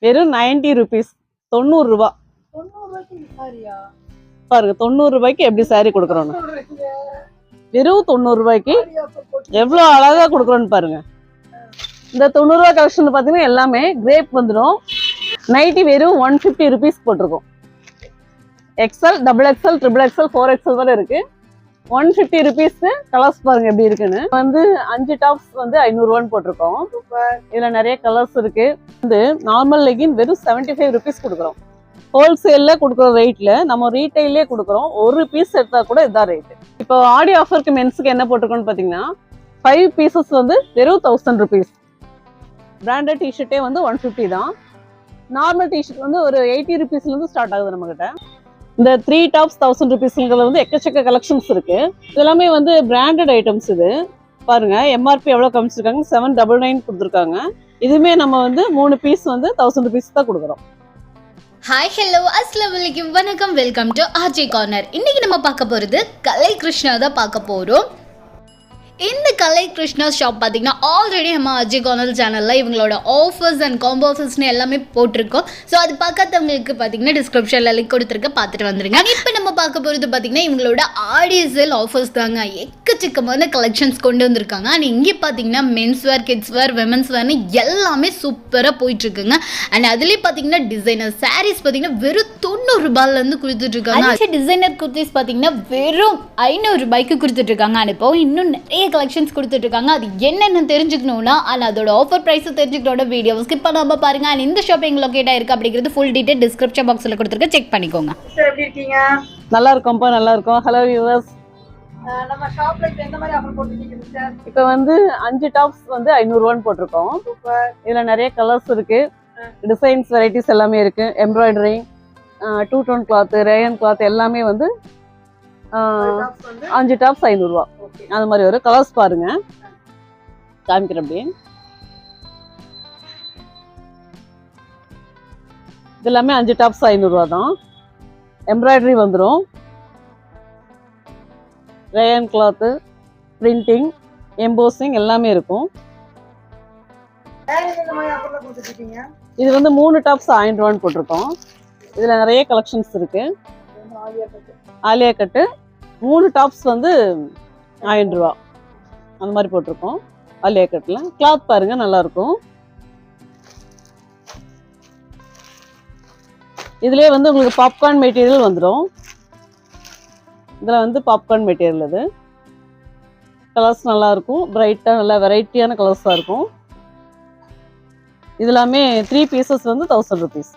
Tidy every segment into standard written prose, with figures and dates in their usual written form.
வெறும் 90 rupees, 90 ரூபா. பாருங்க 90 ரூபாய்க்கு எப்படி சாரி கொடுக்குறோம். வெறும் 90 ரூபாய்க்கு எவ்வளவு அழகா கொடுக்குறோன்னு பாருங்க. இந்த 90 ரூபாய் கலெக்ஷன் பாத்தீங்கன்னா எல்லாமே கிரேப் வந்துடும். நைட்டி வெறும் 150 rupees போட்டிருக்கோம். XL, double XL, triple XL, 4XL வரை இருக்கு. 150 rupees. கலர்ஸ் பாருங்க எப்படி இருக்குன்னு. வந்து 5 டாப்ஸ் வந்து 500 ரூபான்னு போட்டிருக்கோம். இதுல நிறைய கலர்ஸ் இருக்கு. வந்து நார்மல் லெகின் வெறும் 75 rupees கொடுக்குறோம். ஹோல்சேல்ல கொடுக்குற ரேட்ல நம்ம ரீட்டைல்லே கொடுக்குறோம். ஒரு பீஸ் எடுத்தா கூட இதான் ரேட். இப்போ ஆடி ஆஃபருக்கு மென்ஸுக்கு என்ன போட்டிருக்கோம்னு பாத்தீங்கன்னா 5 pieces வந்து வெறும் 1000 rupees. பிராண்டட் டிஷர்ட்டே வந்து 150 தான். நார்மல் டிஷர்ட் வந்து ஒரு 80 rupeesல இருந்து ஸ்டார்ட் ஆகுது நம்ம கிட்ட. இந்த 3 டாப்ஸ் 1000 rupeesங்கிறது வந்து எக்கச்சக்க கலெக்ஷன்ஸ் இருக்கு. இதெல்லாமே வந்து பிராண்டட் ஐட்டம்ஸ். இது பாருங்க எம்ஆர்பி எவ்வளவு கமிச்சிருக்காங்க, 799 கொடுத்துருக்காங்க. இதுமே நம்ம வந்து 3 பீஸ் வந்து 1000 rupees தான் கொடுக்குறோம். ஹாய் ஹலோ அஸ்ஸலாமு அலைக்கும், வணக்கம், வெல்கம் டு ஆர்ஜே கார்னர். இன்னைக்கு நம்ம பார்க்க போகிறது கலை கிருஷ்ணா தான் பார்க்க போகிறோம். இந்த கலை கிருஷ்ணா ஷாப் பார்த்தீங்கன்னா ஆல்ரெடி நம்ம ஆர்ஜே கார்னர் சேனலில் இவங்களோட ஆஃபர்ஸ் அண்ட் காம்போ ஆஃபர்ஸ்னு எல்லாமே போட்டிருக்கோம். ஸோ அது பார்க்காதவங்களுக்கு பார்த்தீங்கன்னா டிஸ்கிரிப்ஷனில் லிங்க் கொடுத்துருக்க, பார்த்துட்டு வந்துருங்க. இப்போ நம்ம பார்க்க போகிறது பார்த்தீங்கன்னா இவங்களோட ஆடி சேல் ஆஃபர்ஸ் தாங்க. எக்கச்சக்கமான கலெக்ஷன்ஸ் கொண்டு வந்திருக்காங்க. அண்ட் இங்கே பார்த்தீங்கன்னா men's wear, kids wear, women's வேர்னு எல்லாமே சூப்பராக போயிட்டுருக்குங்க. அண்ட் அதுலேயே பார்த்தீங்கன்னா டிசைனர் சாரீஸ் பார்த்தீங்கன்னா வெறும் 90 ரூபாயிலேருந்து கொடுத்துட்ருக்காங்க. டிசைனர் குர்த்திஸ் பார்த்தீங்கன்னா வெறும் 500 ரூபாய்க்கு கொடுத்துட்ருக்காங்க. அண்ட் இப்போ இன்னும் நிறைய கலெக்ஷன்ஸ் கொடுத்துட்டு இருக்காங்க. அது என்னென்னு தெரிஞ்சுக்கணும்னா அதோட ஆஃபர் பிரைஸ் தெரிஞ்சுக்கிட்டோட வீடியோ ஸ்கிப் பண்ணாம பாருங்க. அண்ட் இந்த ஷாப்பிங் லொகேட் ஆயிருக்கு அப்படிங்கிறது ஃபுல் டீடைல் டிஸ்கிரிப்ஷன் பாக்ஸ்ல கொடுத்துருக்க, செக் பண்ணிக்கோங்க. எப்படி இருக்கீங்க? நல்லா இருக்கோம்ப்பா, நல்லா இருக்கும். ஹலோ வியூவர்ஸ், நம்ம ஷாப்ல எந்த மாதிரி ஆஃபர் போட்டுருக்கீங்க சார்? இப்போ வந்து 5 டாப்ஸ் வந்து 500 ரூபான்னு போட்டிருக்கோம். இதுல நிறைய கலர்ஸ் இருக்கு, டிசைன்ஸ் வெரைட்டிஸ் எல்லாமே இருக்கு. Embroidery, 2 tone cloth, rayon cloth எல்லாமே வந்து 5 டாப்ஸ் 500 ரூபா. அது மாதிரி ஒரு கலர்ஸ் பாருங்க, காமிக்கிறேன். அப்படி இது எல்லாமே 5 டாப்ஸ் 500 ரூபா தான். எம்ப்ராய்டரி வந்துடும், ரேயன் கிளாத், பிரிண்டிங், எம்போசிங் எல்லாமே இருக்கும். இது வந்து 3 டாப்ஸ் 1000 ரூபான்னு போட்டிருக்கோம். இதுல நிறைய கலெக்ஷன்ஸ் இருக்கு. ஆலியா கட்டு 3 டாப்ஸ் வந்து 1000 ரூபா அந்த மாதிரி போட்டிருக்கோம். ஆலியா கட்டில் கிளாத் பாருங்க, நல்லா இருக்கும். இதுலயே வந்து உங்களுக்கு பாப்கார்ன் மெட்டீரியல் வந்துடும். இதுல வந்து பாப்கார்ன் மெட்டீரியல். இது கலர்ஸ் நல்லா இருக்கும், பிரைட்டா நல்லா வெரைட்டியான கலர்ஸா இருக்கும். இது எல்லாமே 3 பீசஸ் வந்து 1000 rupees.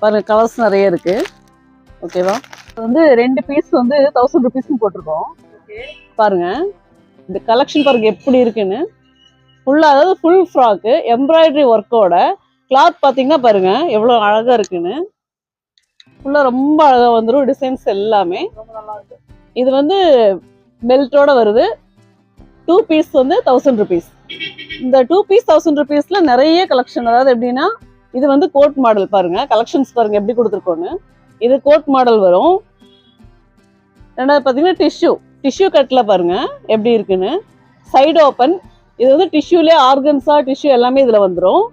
பாருங்க கலர்ஸ் நிறைய இருக்கு. ஓகேவா? வந்து 2 பீஸ் வந்து 1000 rupees போட்டிருக்கோம். பாருங்க இந்த கலெக்ஷன் பாருங்க எப்படி இருக்குன்னு. ஃபுல்லா அதாவது ஃபுல் ஃப்ராக்கு எம்ப்ராய்டரி ஒர்க்கோட கிளாத் பாத்தீங்கன்னா பாருங்க எவ்வளவு அழகா இருக்குன்னு. ஃபுல்லா ரொம்ப அழகா வந்துடும். டிசைன்ஸ் எல்லாமே இது வந்து பெல்ட்டோட வருது. 2 பீஸ் வந்து 1000 rupees. இந்த 2 பீஸ் 1000 rupeesல நிறைய கலெக்ஷன். அதாவது எப்படின்னா இது வந்து கோட் மாடல் பாருங்க, கலெக்ஷன்ஸ் பாருங்க எப்படி கொடுத்துருக்கோன்னு. இது கோட் மாடல் வரும். ரெண்டாவது பாத்தீங்கன்னா டிஷ்யூ கட்ல பாருங்க எப்படி இருக்குன்னு. Side open. இது வந்து டிஷ்யூலே ஆர்கன்ஸா டிஷ்யூ எல்லாமே இதுல வந்துடும்.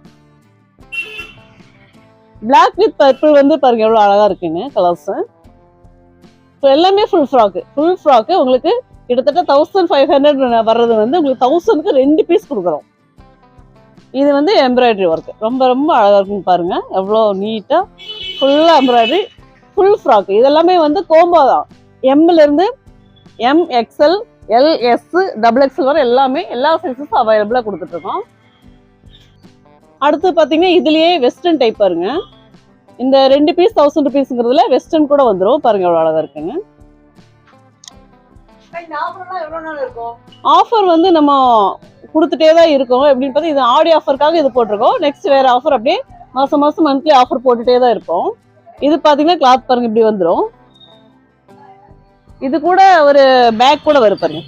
பிளாக் வித் பர்பிள் வந்து பாருங்க எவ்வளவு அழகா இருக்குன்னு கலர்ஸ். எல்லாமே ஃபுல் ஃப்ராக்கு உங்களுக்கு கிட்டத்தட்ட 1500 வர்றது வந்து உங்களுக்கு 1000க்கு 2 பீஸ் கொடுக்குறோம். இது வந்து எம்ப்ராய்டரி ஒர்க் ரொம்ப ரொம்ப அழகா இருக்குன்னு பாருங்க. எவ்வளோ நீட்டா ஃபுல்லா எம்ப்ராய்டரி ஃபுல் ஃப்ராக். இதெல்லாமே வந்து கோம்போ தான். எம்ல இருந்து M, XL, L, S, double XL வரை எல்லாமே எல்லா சைஸஸும் அவைலபிளா கொடுத்துட்டு இருக்கோம். அடுத்து பாத்தீங்கன்னா இதுலயே வெஸ்டர்ன் டைப் பாருங்க. இந்த 2 பீஸ் 1000 rupeesங்கிறதுல வெஸ்டர்ன் கூட வந்துடும். பாருங்க எவ்வளவு அழகா இருக்குன்னு. ஆஃபர் வந்து நம்ம கொடுத்துட்டே தான் இருக்கோம். எப்படின்னு பார்த்தா இது ஆடி ஆஃபருக்காக இது போட்டிருக்கோம். நெக்ஸ்ட் வேற ஆஃபர் அப்படியே மாசம் மந்த்லி ஆஃபர் போட்டுட்டே தான் இருப்போம். இது பாத்தீங்கன்னா கிளாத் பாருங்க இப்படி வந்துடும். இது கூட ஒரு பேக் கூட வரும் பாருங்க,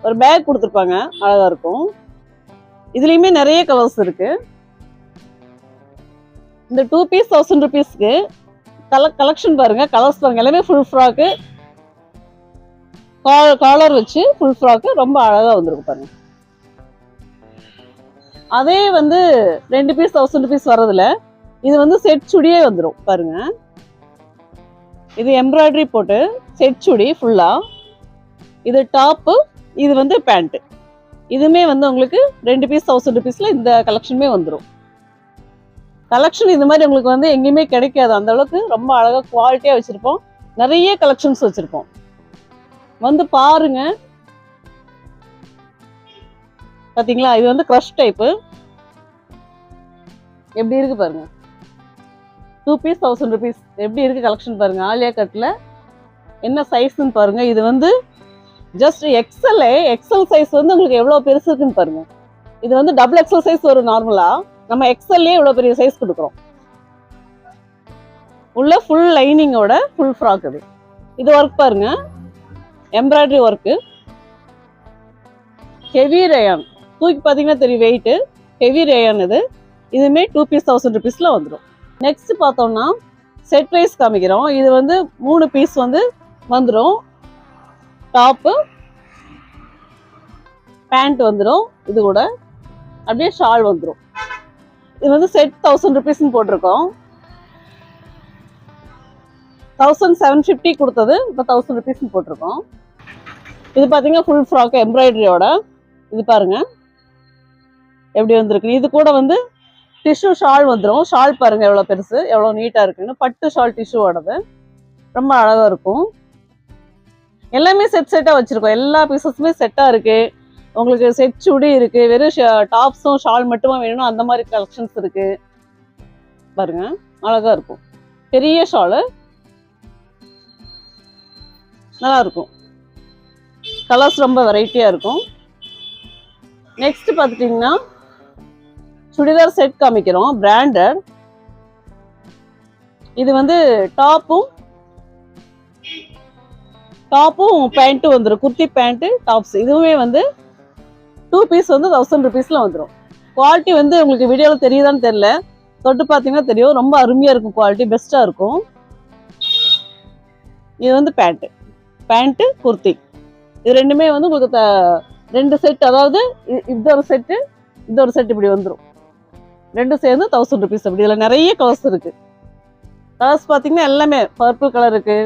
ஒரு பேக் கொடுத்துருப்பாங்க, அழகா இருக்கும். இதுலயுமே நிறைய கலர்ஸ் இருக்கு. இந்த 2 பீஸ் 1000 rupeesக்கு கலெக்ஷன் பாருங்க, கலர்ஸ் பாருங்க எல்லாமே ஃபுல் ஃப்ராக்கு காலர் வச்சு ஃபுல் ஃப்ராக்கு ரொம்ப அழகா வந்துருக்கு பாருங்க. அதே வந்து 2 பீஸ் 1000 rupees வரதுல இது வந்து செட் சுடியே வந்துடும் பாருங்க. இது எம்ப்ராய்டரி போட்டு செட் சுடி ஃபுல்லா. இது டாப்பு, இது வந்து பேண்ட். இதுமே வந்து உங்களுக்கு 2 பீஸ் 1000 rupeesல இந்த கலெக்ஷனுமே வந்துடும். கலெக்ஷன் இது மாதிரி உங்களுக்கு வந்து எங்கேயுமே கிடைக்காது. அந்த அளவுக்கு ரொம்ப அழகா குவாலிட்டியா வச்சிருப்போம். நிறைய கலெக்ஷன்ஸ் வச்சிருப்போம். வந்து பாருங்க. பாத்தீங்களா, இது வந்து க்ரஷ் டைப்பு. எப்படி இருக்கு பாருங்க. 2 பீஸ் 1000 rupees. எப்படி இருக்கு கலெக்ஷன் பாருங்க. ஆலியா கட்ல என்ன சைஸ்ன்னு பாருங்க. இது வந்து ஜஸ்ட் எக்ஸல் சைஸ் வந்து உங்களுக்கு எவ்வளவு பெருசு இருக்குன்னு பாருங்க. இது வந்து டபுள் எக்ஸல் சைஸ் வரும் நார்மலா. நம்ம எக்ஸல்லே இவ்வளவு பெரிய சைஸ் கொடுக்குறோம். உள்ள ஃபுல் லைனிங்கோட ஃபுல் ஃப்ராக் இது. இது ஒர்க் பாருங்க, எம்ப்ராய்டரி ஒர்க்கு, ஹெவி ரேயான். தூக்கி பார்த்தீங்கன்னா தெரியும் வெயிட். ஹெவி ரேயான் இது. இதுமே 2 பீஸ் 1000 rupeesல வந்துடும். நெக்ஸ்ட் பார்த்தோம்னா செட் வைஸ் காமிக்கிறோம். இது வந்து 3 பீஸ் வந்து வந்துடும். டாப்பு, பேண்ட் வந்துடும். இது கூட அப்படியே ஷால் வந்துடும். இது வந்து செட் 1000 rupeesன்னு போட்டிருக்கோம். 1750 கொடுத்தது, இப்போ 1000 rupeesன்னு போட்டிருக்கோம். இது பார்த்தீங்கன்னா ஃபுல் ஃப்ராக் எம்ப்ராய்டரியோட. இது பாருங்க எப்படி வந்திருக்கு. இது கூட வந்து டிஷ்யூ ஷால் வந்துடும். ஷால் பாருங்க எவ்வளோ பெருசு, எவ்வளோ நீட்டாக இருக்குன்னு. பட்டு ஷால் டிஷ்யூவோடது ரொம்ப அழகாக இருக்கும். எல்லாமே செட்டாக வச்சுருக்கோம். எல்லா பீசஸுமே செட்டாக இருக்குது. உங்களுக்கு செட் சுடி இருக்குது. வெறும் டாப்ஸும் ஷால் மட்டுமா வேணும் அந்த மாதிரி கலெக்ஷன்ஸ் இருக்குது பாருங்க. அழகாக இருக்கும். பெரிய ஷாலு நல்லா இருக்கும். கலர்ஸ் ரொம்ப வெரைட்டியாக இருக்கும். நெக்ஸ்ட் பார்த்துட்டிங்கன்னா சுடிதார் செட் காமிக்கிறோம், பிராண்டட். இது வந்து டாப்பும் பேண்ட்டும் வந்துடும். Kurti pant tops. இதுவுமே வந்து 2 பீஸ் வந்து 1000 rupeesல வந்துடும். குவாலிட்டி வந்து உங்களுக்கு வீடியோவில் தெரியுதான்னு தெரியல, தொட்டு பார்த்தீங்கன்னா தெரியும். ரொம்ப அருமையாக இருக்கும். குவாலிட்டி பெஸ்ட்டாக இருக்கும். இது வந்து பேண்ட்டு குர்த்தி. இது ரெண்டுமே வந்து உங்களுக்கு 2 செட். அதாவது இது ஒரு செட்டு, இது ஒரு செட் இப்படி வந்துடும். 2 சேர்ந்து 1000 rupees. அப்படி இதில் நிறைய கலர்ஸ் இருக்கு. கலர்ஸ் பார்த்தீங்கன்னா எல்லாமே பர்பிள் கலர் இருக்கு,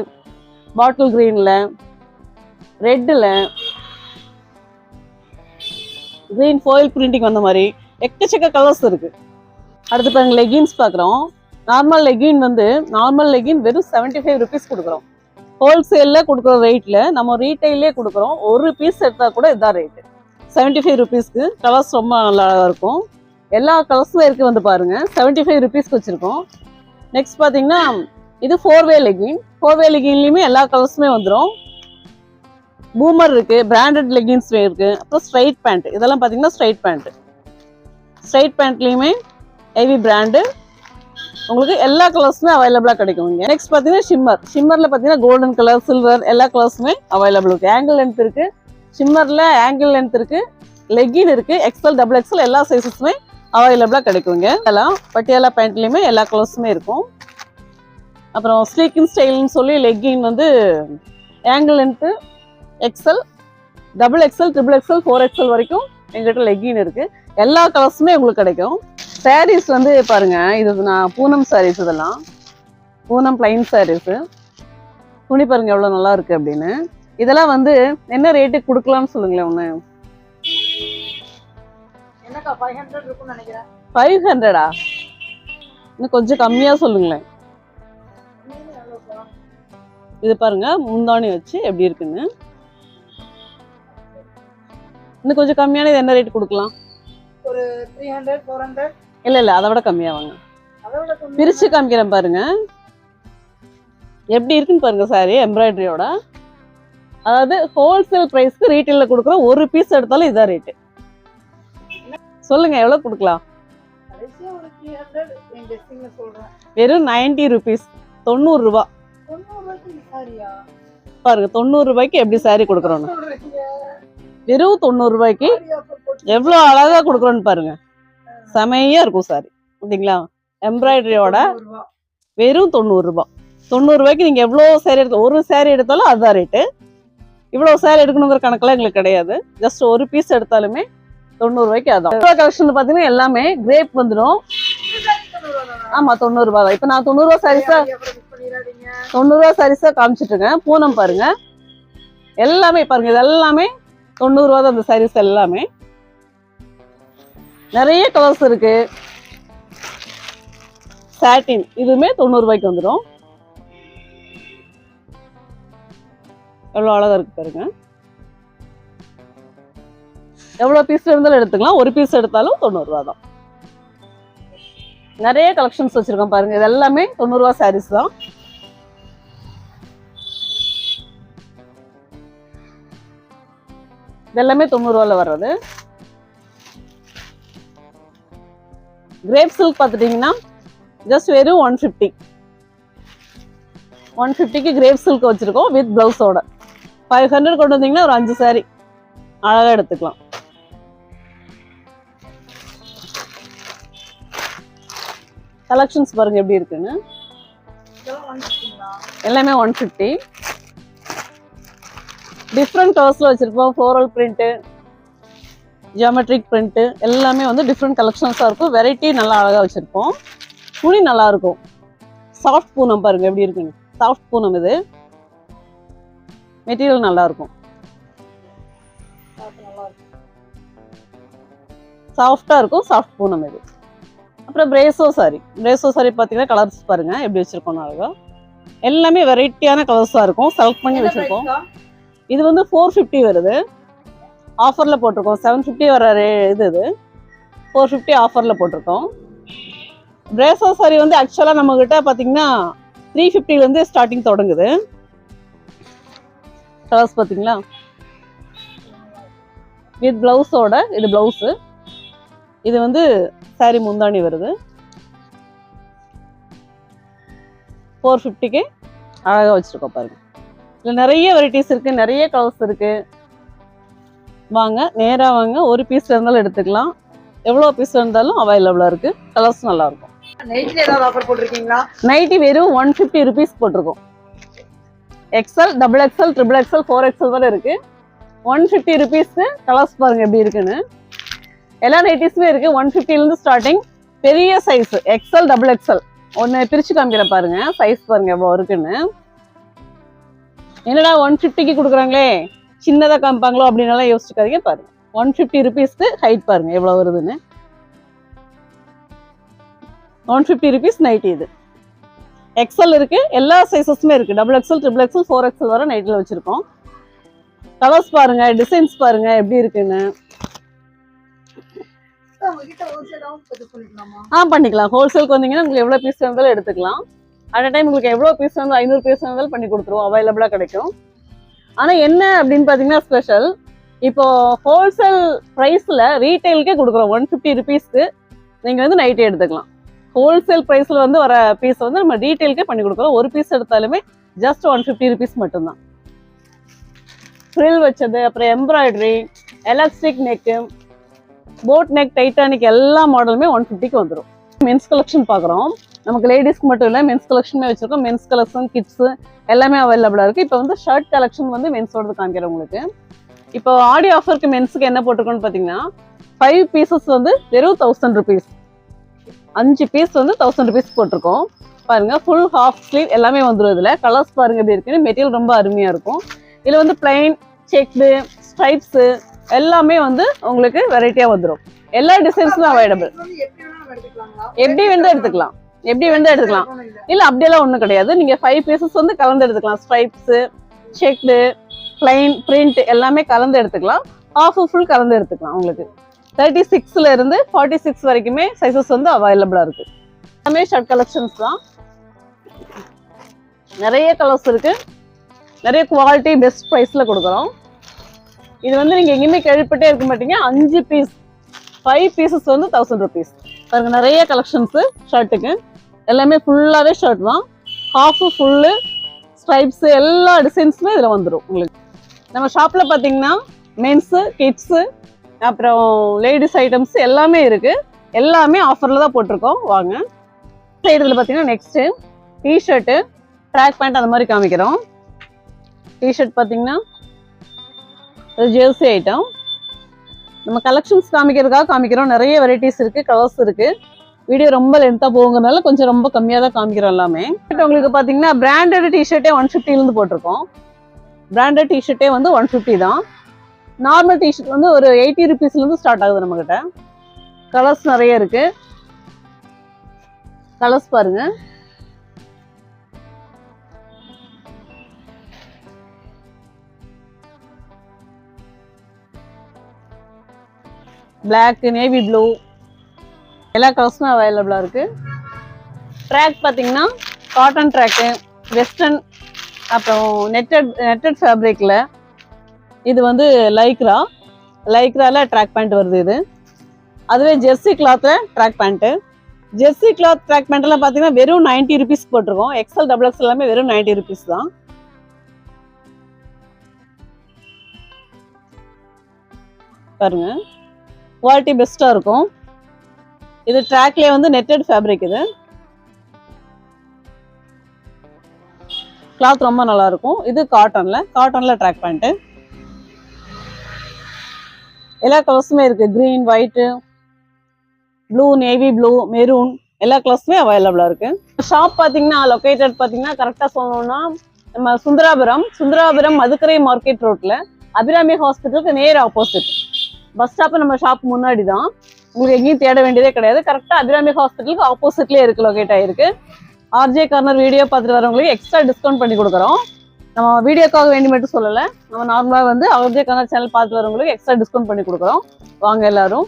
பாட்டில் கிரீன்ல, ரெட்டில், கிரீன் ஃபாயில் பிரிண்டிங் வந்த மாதிரி எக்கச்சக்க கலர்ஸ் இருக்கு. அடுத்து பாருங்க லெகின்ஸ் பார்க்குறோம். நார்மல் லெகின் வெறும் 75 rupees கொடுக்குறோம். ஹோல்சேலில் கொடுக்குற ரேட்டில் நம்ம ரீட்டைலே கொடுக்குறோம். ஒரு பீஸ் எடுத்தால் கூட இதுதான் ரேட்டு, 75 rupeesக்கு. கலர்ஸ் ரொம்ப நல்லா இருக்கும். எல்லா கலர்ஸுமே இருக்குது. வந்து பாருங்க 75 rupeesக்கு வச்சுருக்கோம். நெக்ஸ்ட் பார்த்தீங்கன்னா இது 4-way லெகின். 4-way லெகின்லையுமே எல்லா கலர்ஸுமே வந்துடும். பூமர் இருக்குது, பிராண்டட் லெகின்ஸ் இருக்குது. அப்புறம் ஸ்ட்ரைட் பேண்ட். இதெல்லாம் பார்த்தீங்கன்னா ஸ்ட்ரைட் பேண்ட்லேயுமே ஹெவி பிராண்டு. உங்களுக்கு எல்லா கலர்ஸுமே அவைலபிளாக கிடைக்கும் இங்கே. நெக்ஸ்ட் பார்த்தீங்கன்னா ஷிம்மரில் பார்த்தீங்கன்னா கோல்டன் கலர், சில்வர் எல்லா கலர்ஸுமே அவைலபிள் இருக்குது. ஆங்கிள் லென்த் இருக்குது. ஷிம்மரில் ஆங்கிள் லென்த் இருக்குது, லெகின் இருக்குது, எக்ஸல் டபுள் எக்ஸல் எல்லா சைஸஸுமே அவைலபிளாக கிடைக்குங்க. எல்லாம் பட்டியாலா பேண்ட்லேயுமே எல்லா கலர்ஸுமே இருக்கும். அப்புறம் ஸ்லீக்கின் ஸ்டைல்னு சொல்லி லெகின் வந்து ankle length XL, double XL, triple XL, 4XL வரைக்கும் எங்கிட்ட லெகின் இருக்குது. எல்லா கலர்ஸுமே உங்களுக்கு கிடைக்கும். சாரீஸ் வந்து பாருங்க, இது நான் பூனம் சாரீஸ். இதெல்லாம் பூனம் பிளைன் சாரீஸு. துணி பாருங்க எவ்வளோ நல்லா இருக்கு அப்படின்னு. இதெல்லாம் வந்து என்ன ரேட்டுக்கு கொடுக்கலாம்னு சொல்லுங்களேன். ஒன்று என்னக்கா 500 இருக்கும்னு நினைக்கிறேன். 500ஆ? இன்னும் கொஞ்சம் கம்மியாக சொல்லுங்களேன். இது பாருங்க முந்தாணி வச்சு எப்படி இருக்குன்னு. இன்னும் கொஞ்சம் கம்மியான இது என்ன ரேட் கொடுக்கலாம்? ஒரு 300 400. இல்லை அதை விட கம்மியாவாங்க. பிரிச்சு காமிக்கிறேன் பாருங்க எப்படி இருக்குன்னு பாருங்க. சாரி எம்ப்ராய்டரியோட. அதாவது ஹோல்சேல் ப்ரைஸ்க்கு ரீட்டைலில் கொடுக்குறோம். ஒரு பீஸ் எடுத்தாலும் இதான் ரேட்டு. சொல்லுங்க எவ்வளோ கொடுக்கலாம்? வெறும் 90 rupees, 90 ரூபா. பாருங்க 90 ரூபாய்க்கு எப்படி சாரி கொடுக்குறோன்னு. வெறும் 90 ரூபாய்க்கு எவ்வளோ அழகா கொடுக்குறோன்னு பாருங்க. செமையா இருக்கும் சாரி. ஓகேங்களா? எம்ப்ராய்டரியோட வெறும் 90 ரூபாய். 90 ரூபாய்க்கு நீங்க எவ்வளோ சாரி ஒரு சாரி எடுத்தாலும் அதுதான் ரேட்டு. இவ்வளோ சாரி எடுக்கணுங்கிற கணக்கெல்லாம் எங்களுக்கு கிடையாது. ஜஸ்ட் ஒரு பீஸ் எடுத்தாலுமே 90 ரூபாய்க்கு அதான் கலெக்ஷன் பாத்தீங்கன்னா எல்லாமே கிரேப் வந்துடும். ஆமா 90 ரூபாய் தான். இப்ப நான் 90 ரூபாய் சாரீஸா 90 ரூபாய் சாரீஸா காமிச்சிட்டு இருக்கேன். பூனம் பாருங்க, எல்லாமே பாருங்க, இது எல்லாமே 90 ரூபாய் தான். இந்த சாரீஸ் எல்லாமே நிறைய கலர்ஸ் இருக்கு. சாட்டின் இதுவுமே 90 ரூபாய்க்கு வந்துடும். எவ்வளவு அழகா இருக்கு பாருங்க. எவ்வளவு பீஸ் இருந்தாலும் எடுத்துக்கலாம். ஒரு பீஸ் எடுத்தாலும் 90 ரூபாய் தான். நிறைய கலெக்ஷன்ஸ் வச்சிருக்கோம் பாருங்க. இது எல்லாமே 90 ரூபாய் சாரீஸ் தான். இது எல்லாமே 90 ரூபாயில வர்றது. கிரேப் சில்க் பார்த்துட்டீங்கன்னா ஜஸ்ட் வெறும் 150. 150க்கு கிரேப் சில்க் வச்சிருக்கோம் வித் பிளவுஸோட. 500 கொண்டு வந்தீங்கன்னா ஒரு 5 சாரி அழகா எடுத்துக்கலாம். கலெக்ஷன்ஸ் பாருங்க எப்படி இருக்குன்னு. எல்லாமே 150. டிஃப்ரெண்ட் கலர்ஸ்ல வச்சிருப்போம். ஃப்ளோரல் பிரிண்ட், ஜியோமெட்ரிக் பிரிண்ட் எல்லாமே வந்து டிஃப்ரெண்ட் கலெக்ஷன்ஸா இருக்கும். வெரைட்டி நல்லா அழகா வச்சிருப்போம். துணி நல்லா இருக்கும். சாஃப்ட் பூனம் பாருங்க எப்படி இருக்குன்னு. சாஃப்ட் பூனம் இது. மெட்டீரியல் நல்லா இருக்கும். சாஃப்டா இருக்கும். சாஃப்ட் பூனம் இது. அப்புறம் பிரேசோ சாரி. பிரேசோ சாரி பார்த்தீங்கன்னா கலர்ஸ் பாருங்க எப்படி வச்சிருக்கோம் அழகா. எல்லாமே வெரைட்டியான கலர்ஸா இருக்கும். செலக்ட் பண்ணி வச்சிருக்கோம். இது வந்து 450 வருது. ஆஃபர்ல போட்டிருக்கோம். 750 வர இது 450 ஆஃபர்ல போட்டிருக்கோம். பிரேசோ சாரி வந்து ஆக்சுவலா நம்ம கிட்ட பாத்தீங்கன்னா 350 இருந்து ஸ்டார்டிங் தொடங்குது. கலர்ஸ் பாத்தீங்களா வித் பிளவுஸோட. இது பிளவுஸ். இது வந்து சாரி முந்தாணி வருது. 450க்கு அழகா வச்சிருக்கோம் பாருங்க. இதுல நிறைய வெரைட்டிஸ் இருக்கு. நிறைய கலர்ஸ் இருக்கு. வாங்க நேரா வாங்க. ஒரு பீஸ் இருந்தாலும் எடுத்துக்கலாம். எவ்வளவு பீஸ் இருந்தாலும் அவைலபிளா இருக்கு. கலர்ஸ் நல்லா இருக்கும். நைட்ல ஏதாவது ஆஃபர் போட்டுருக்கீங்களா? நைட்டி வெறும் 150 ருபீஸ் போட்டிருக்கோம். XL, double XL, triple XL, 4XL வரை இருக்கு. 150 ருபீஸ்க்கு கலர்ஸ் பாருங்க எப்படி இருக்குன்னு. எல்லா நைட்டிஸுமே இருக்கு. 150ல இருந்து ஸ்டார்டிங். பெரிய சைஸ் எக்ஸ்எல், டபுள் எக்ஸ்எல். ஒன்னு பிரிச்சு காமிக்கிற பாருங்க. சைஸ் பாருங்க எவ்வளவு இருக்குன்னு. என்னடா 150க்கு கொடுக்குறாங்களே, சின்னதா காமிப்பாங்களோ அப்படின்னு யோசிச்சுக்காதீங்க. பாருங்க 150 ருபீஸ்க்கு ஹைட் பாருங்க எவ்வளவு வருதுன்னு. 150 ருபீஸ் நைட்டி. இது எக்ஸ்எல் இருக்கு. எல்லா சைஸஸுமே இருக்கு. Double XL, triple XL, 4XL வரை நைட்டில் வச்சிருக்கோம். கலர்ஸ் பாருங்க, டிசைன்ஸ் பாருங்க எப்படி இருக்குன்னு. பண்ணிக்கலாம். ஹோல்சேலுக்கு வந்தீங்கன்னா உங்களுக்கு எவ்வளவு பீஸ் இருந்தாலும் எடுத்துக்கலாம். அட் டைம் உங்களுக்கு எவ்வளவு பீஸ் வந்து 500 பீஸ் இருந்தாலும் பண்ணி கொடுத்துருவோம். அவைலபிளா கிடைக்கும். ஆனா என்ன அப்படின்னு பாத்தீங்கன்னா ஸ்பெஷல், இப்போ ஹோல்சேல் பிரைஸ்ல ரீட்டைலுக்கே கொடுக்குறோம். 150 ருபீஸ்க்கு நீங்க வந்து நைட்டே எடுத்துக்கலாம். ஹோல்சேல் பிரைஸ்ல வந்து வர பீஸ் வந்து நம்ம ரீட்டைலுக்கே பண்ணி கொடுக்குறோம். ஒரு பீஸ் எடுத்தாலுமே ஜஸ்ட் 150 ருபீஸ் மட்டும்தான். ஃப்ரில் வச்சது, அப்புறம் embroidery, elastic neck, boat neck, Titanic எல்லா மாடலுமே 150க்கு வந்துடும். மென்ஸ் கலெக்ஷன் பார்க்குறோம். நமக்கு லேடிஸ்க்கு மட்டும் இல்லை, மென்ஸ் கலெக்ஷனுமே வச்சிருக்கோம். மென்ஸ் கலெக்ஷன், கிட்ஸ் எல்லாமே அவைலபிளா இருக்கு. இப்போ வந்து ஷர்ட் கலெக்ஷன் வந்து மென்ஸோட காமிக்கிறேன் உங்களுக்கு. இப்போ ஆடி ஆஃபருக்கு மென்ஸுக்கு என்ன போட்டிருக்கோன்னு பார்த்தீங்கன்னா 5 பீசஸ் வந்து வெறும் 1000 ருபீஸ். 5 பீஸ் வந்து 1000 ருபீஸ் போட்டிருக்கோம். பாருங்க ஃபுல் ஹாஃப் ஸ்லீவ் எல்லாமே வந்துடும். இதுல கலர்ஸ் பாருங்க எப்படி இருக்குன்னு. மெட்டீரியல் ரொம்ப அருமையா இருக்கும். இதுல வந்து பிளைன், செக்டு, ஸ்ட்ரைப்ஸ் எல்லாமே வந்து உங்களுக்கு வெரைட்டியா வந்துடும். எல்லா டிசைன்ஸும் அவைலபிள். எப்படி வேணா எடுத்துக்கலாம். எப்படி வேணா எடுத்துக்கலாம். இல்ல அப்படியெல்லாம் ஒண்ணும் கிடையாது. நீங்க 5 பீசஸ் வந்து கலந்து எடுத்துக்கலாம். ஸ்ட்ரைப்ஸ், செக்டு, பிளைன், பிரிண்ட் எல்லாமே கலந்து எடுத்துக்கலாம். ஹாஃப் ஃபுல் கலந்து எடுத்துக்கலாம். உங்களுக்கு 36ல இருந்து 46 வரைக்குமே சைசஸ் வந்து அவைலபிளா இருக்கு. எல்லாமே ஷர்ட் கலெக்ஷன்ஸ் தான். நிறைய கலர்ஸ் இருக்கு. நிறைய குவாலிட்டி பெஸ்ட் ப்ரைஸ்ல கொடுக்குறோம். இது வந்து நீங்க எங்கேயுமே கேள்விப்பட்டே இருக்க மாட்டீங்க. 5 பீஸ் 5 பீசஸ் வந்து 1000 ருபீஸ். பாருங்க நிறைய கலெக்ஷன்ஸ் ஷர்ட்டுக்கு. எல்லாமே ஃபுல்லாவே ஷர்ட் தான். ஹாஃப், ஃபுல்லு, ஸ்ட்ரைப்ஸ் எல்லா டிசைன்ஸுமே இதுல வந்துடும் உங்களுக்கு. நம்ம ஷாப்ல பாத்தீங்கன்னா மென்ஸ், கிட்ஸ், அப்புறம் லேடிஸ் ஐட்டம்ஸ் எல்லாமே இருக்கு. எல்லாமே ஆஃபர்ல தான் போட்டிருக்கோம். வாங்க. சைடுல பாத்தீங்கன்னா நெக்ஸ்ட் டிஷர்ட்டு, ட்ராக் பேண்ட் அந்த மாதிரி காமிக்கிறோம். டிஷர்ட் பாத்தீங்கன்னா ஜெர்சி ஐட்டம். நம்ம கலெக்ஷன்ஸ் காமிக்கிறதுக்காக காமிக்கிறோம். நிறைய வெரைட்டிஸ் இருக்கு, கலர்ஸ் இருக்கு. வீடியோ ரொம்ப லென்த்தா போகுங்கறனால கொஞ்சம் ரொம்ப கம்மியா தான் காமிக்கிறோம் எல்லாமே. உங்களுக்கு பாத்தீங்கன்னா பிராண்டட் டிஷர்ட்டே 150 இருந்து போட்டிருக்கோம். பிராண்டட் டிஷர்ட்டே வந்து 150 தான். நார்மல் டிஷர்ட் வந்து ஒரு 80 ருபீஸ்ல இருந்து ஸ்டார்ட் ஆகுது நம்ம கிட்ட. கலர்ஸ் நிறைய இருக்கு. கலர்ஸ் பாருங்க. பிளாக், நேவி ப்ளூ எல்லா கலர்ஸும் அவைலபிளா இருக்கு. ட்ராக் பார்த்தீங்கன்னா காட்டன் ட்ராக்கு, வெஸ்டர்ன், அப்புறம் நெட்டட் ஃபேப்ரிக்ல. இது வந்து லைக்ரால ட்ராக் பேண்ட் வருது. இது அதுவே ஜெர்சி கிளாத்ல track pant. Jersey cloth track pant எல்லாம் பார்த்தீங்கன்னா வெறும் 90 ருபீஸ் போட்டிருக்கோம். எக்ஸல் டபுள் எக்ஸ் எல்லாமே வெறும் 90 ருபீஸ் தான். பாருங்க, குவாலிட்டி பெஸ்டா இருக்கும். இது ட்ராக்லயே வந்து நெட்டட் ஃபேப்ரிக். இது கிளாத் ரொம்ப நல்லா இருக்கும். இது காட்டன்ல ட்ராக் பேண்ட். எல்லா கலர்ஸுமே இருக்கு. Green, white, blue, navy blue, maroon எல்லா கலர்ஸுமே அவைலபிளா இருக்கு. ஷாப் பாத்தீங்கன்னா லொகேட்டட் பாத்தீங்கன்னா கரெக்டா சொல்லணும்னா நம்ம சுந்தராபுரம் மதுக்கரை மார்க்கெட் ரோட்ல அபிராமி ஹாஸ்பிட்டலுக்கு நேர் ஆப்போசிட். பஸ் ஸ்டாப் நம்ம ஷாப் முன்னாடி தான். உங்களுக்கு எங்கேயும் தேட வேண்டியதே கிடையாது. கரெக்டாக அபிராமி ஹாஸ்பிட்டலுக்கு ஆப்போசிட்லேயே இருக்கு, லொகேட் ஆகிருக்கு. ஆர்ஜே கார்னர் வீடியோ பார்த்துட்டு வரவங்களுக்கு எக்ஸ்ட்ரா டிஸ்கவுண்ட் பண்ணி கொடுக்குறோம். நம்ம வீடியோக்காக வேண்டி மட்டும் சொல்லலை, நம்ம நார்மலாக வந்து ஆர்ஜே கார்னர் சேனல் பார்த்துட்டு வரவங்களுக்கு எக்ஸ்ட்ரா டிஸ்கவுண்ட் பண்ணி கொடுக்குறோம். வாங்க எல்லாரும்.